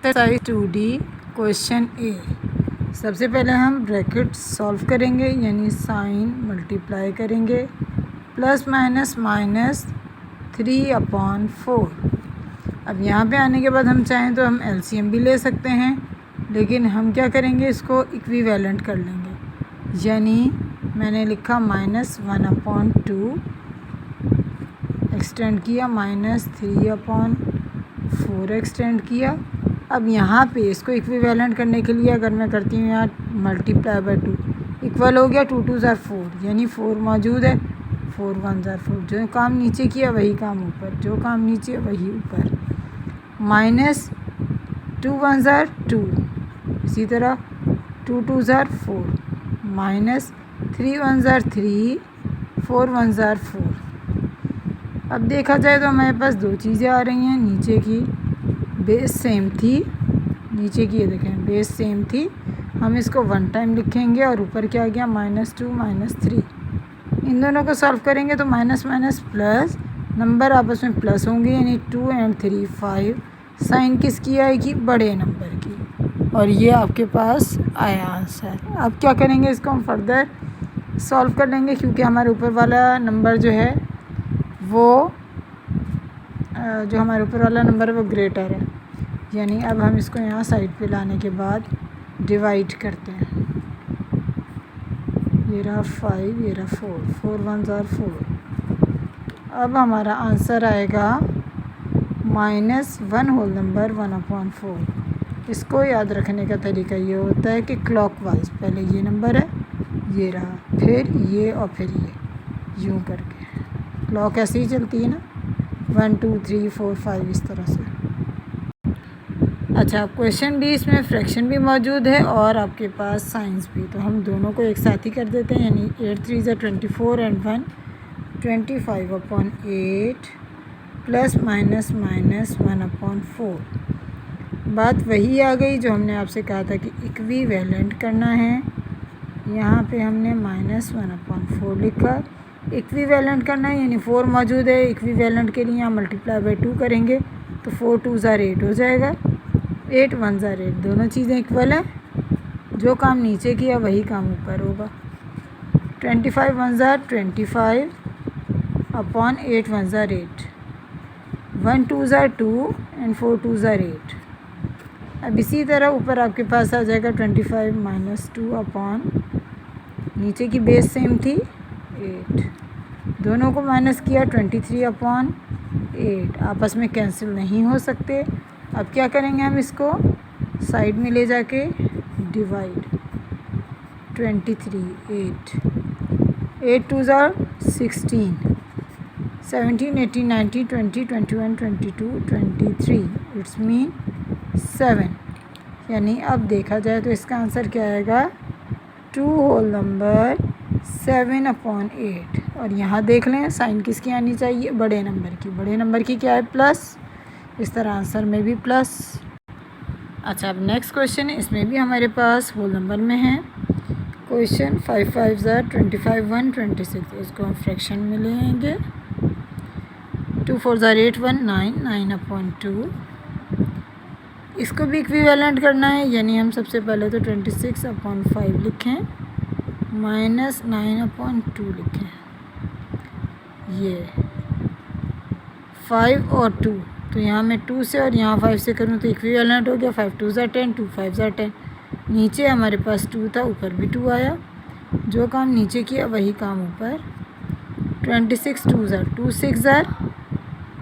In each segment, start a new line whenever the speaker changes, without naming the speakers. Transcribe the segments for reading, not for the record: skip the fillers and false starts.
Exercise 2D question ए। सबसे पहले हम ब्रैकेट सॉल्व करेंगे, यानी साइन मल्टीप्लाई करेंगे प्लस माइनस माइनस 3/4। अब यहाँ पे आने के बाद हम चाहें तो हम एलसीएम भी ले सकते हैं, लेकिन हम क्या करेंगे, इसको इक्विवेलेंट कर लेंगे। यानी मैंने लिखा -1/2 एक्सटेंड किया, -3/4 एक्सटेंड किया। अब यहाँ पे इसको इक्विवेलेंट करने के लिए अगर मैं करती हूँ यहाँ मल्टीप्लाई बाय 2, इक्वल हो गया 2 2 ज़ार 4, यानी 4 मौजूद है, 4 1 ज़ार 4। जो काम नीचे किया वही काम ऊपर, जो काम नीचे वही ऊपर। -2 1 ज़ार 2, इसी तरह 2 2 ज़ार 4, -3 1 ज़ार 3, 4 1 ज़ार 4। अब देखा जाए तो हमारे पास दो चीज़ें आ रही हैं। नीचे की बेस सेम थी, नीचे की ये देखें बेस सेम थी, हम इसको 1 टाइम लिखेंगे और ऊपर क्या आ गया -2 -3। इन दोनों को सॉल्व करेंगे तो माइनस माइनस प्लस, नंबर आपस में प्लस होंगे, यानी 2 और 3 5। साइन किसकी आएगी, बड़े नंबर की, और ये आपके पास आया आंसर। अब क्या करेंगे, इसको हम फर्दर सॉल्व कर लेंगे, क्योंकि हमारे ऊपर वाला नंबर जो है वो है वो ग्रेटर है। यानी अब हम इसको यहाँ साइड पे लाने के बाद डिवाइड करते हैं। ये रहा 5, ये रहा 4, 4 1 ज़ार 4। अब हमारा आंसर आएगा -1/4। इसको याद रखने का तरीका ये होता है कि क्लॉकवाइज, पहले ये नंबर है, ये रहा, फिर ये और फिर ये, यूँ करके क्लॉक ऐसे ही चलती है ना, 1 2 3 4 5 इस तरह से। अच्छा, क्वेश्चन भी इसमें फ्रैक्शन भी मौजूद है और आपके पास साइंस भी, तो हम दोनों को एक साथ ही कर देते हैं। यानी 8 3 ज़ा 24 एंड 1 25/8 प्लस माइनस माइनस 1/4। बात वही आ गई जो हमने आपसे कहा था कि इक्विवेलेंट करना है। यहाँ पे हमने -1/4 लिखा। इक्विवेलेंट करना है यानी 4 मौजूद है, इक्विवेलेंट के लिए यहाँ मल्टीप्लाई बाय 2 करेंगे तो 4 2 ज़ार 8 हो जाएगा, 8 1 ज़ार 8। दोनों चीज़ें इक्वल हैं, जो काम नीचे किया वही काम ऊपर होगा। 25 1 ज़ार 25/8 1 ज़ार 8, 1 2 ज़ार 2 एंड 4 2 ज़ार 8। अब इसी तरह ऊपर आपके पास आ जाएगा 25 -2 नीचे की बेस सेम थी 8, दोनों को माइनस किया 23/8, आपस में कैंसिल नहीं हो सकते। अब क्या करेंगे, हम इसको साइड में ले जाके डिवाइड, 23 8 2 ज़ार 16, 17 18 19 20 21 22 23, इट्स मीन 7। यानी अब देखा जाए तो इसका आंसर क्या आएगा, 2 होल नंबर 7/8। और यहाँ देख लें साइन किसकी आनी चाहिए, बड़े नंबर की। बड़े नंबर की क्या है, प्लस। इस तरह आंसर में भी प्लस। अच्छा, अब नेक्स्ट क्वेश्चन है, इसमें भी हमारे पास होल नंबर में है। क्वेश्चन 5 5 ज़ार 25 1 26, इसको हम फ्रैक्शन में लेंगे। 2 4 ज़ार 8 1 9 9/2। इसको भी इक्विवेलेंट करना है, यानी हम सबसे पहले तो 26/5 लिखें, -9/2 लिखें। ये 5 और 2, तो यहाँ मैं 2 से और यहाँ 5 से करूँ तो इक्विवेलेंट हो गया। 5 2 ज़ार 10, 2 5 ज़ार 10। नीचे हमारे पास 2 था, ऊपर भी 2 आया, जो काम नीचे किया वही काम ऊपर। 26 2 ज़ार 2 6 ज़ार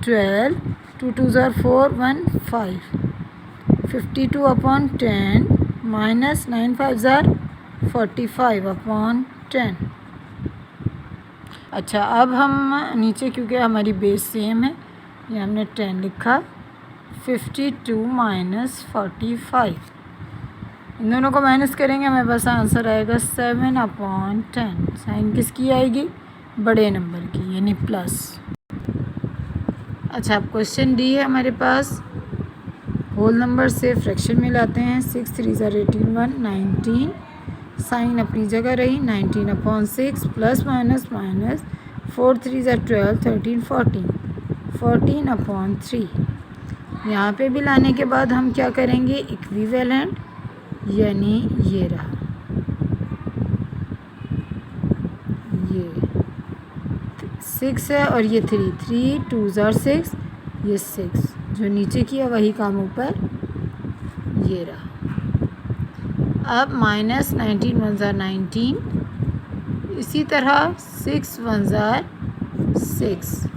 12, 2 2 ज़ार 4 1 5, 52/10 -9 5 ज़ार 45/10। अच्छा, अब हम नीचे, क्योंकि हमारी बेस सेम है, ये हमने 10 लिखा। 52 - 45, इन दोनों को माइनस करेंगे, हमें बस आंसर आएगा 7/10। साइन किसकी आएगी, बड़े नंबर की, यानी प्लस। अच्छा, अब क्वेश्चन डी है हमारे पास। होल नंबर से फ्रैक्शन में लाते हैं। 6 3 ज़ार 18 1 19, साइन अपनी जगह रही, 19/6 प्लस माइनस माइनस 4 3 ज़ार 12 13 14, 14/3। यहाँ पे भी लाने के बाद हम क्या करेंगे, इक्विवेलेंट, यानी ये रहा, ये 6 है और ये 3, 3 2 ज़ार 6, ये 6, जो नीचे किया वही काम ऊपर, ये रहा। अब माइनस 19 1 ज़ार 19, इसी तरह 6 1 ज़ार 6,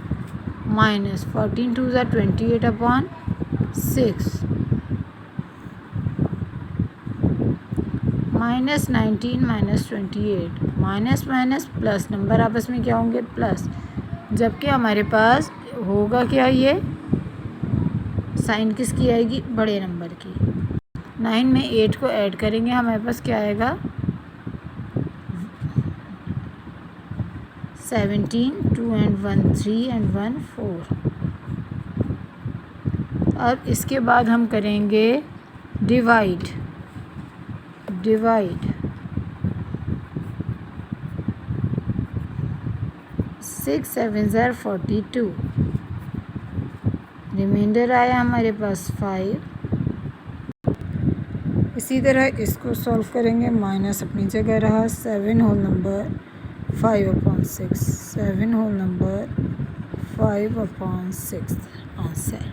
माइनस 14 2 ज़ार 28 upon 6, minus 19 minus 28, minus minus plus, number आपस में क्या होंगे, प्लस, जबकि हमारे पास होगा क्या, ये साइन किसकी आएगी, बड़े नंबर की। 9 में 8 को ऐड करेंगे, हमारे पास क्या आएगा, 17, 2 and 1 3 and 1 4। अब इसके बाद हम करेंगे डिवाइड, 6 7 ज़ार 42, रिमाइंडर आया हमारे पास 5। इसी तरह इसको सॉल्व करेंगे, माइनस अपनी जगह रहा, 7 whole number 5 upon 6, 7 whole number 5 upon 6 answer.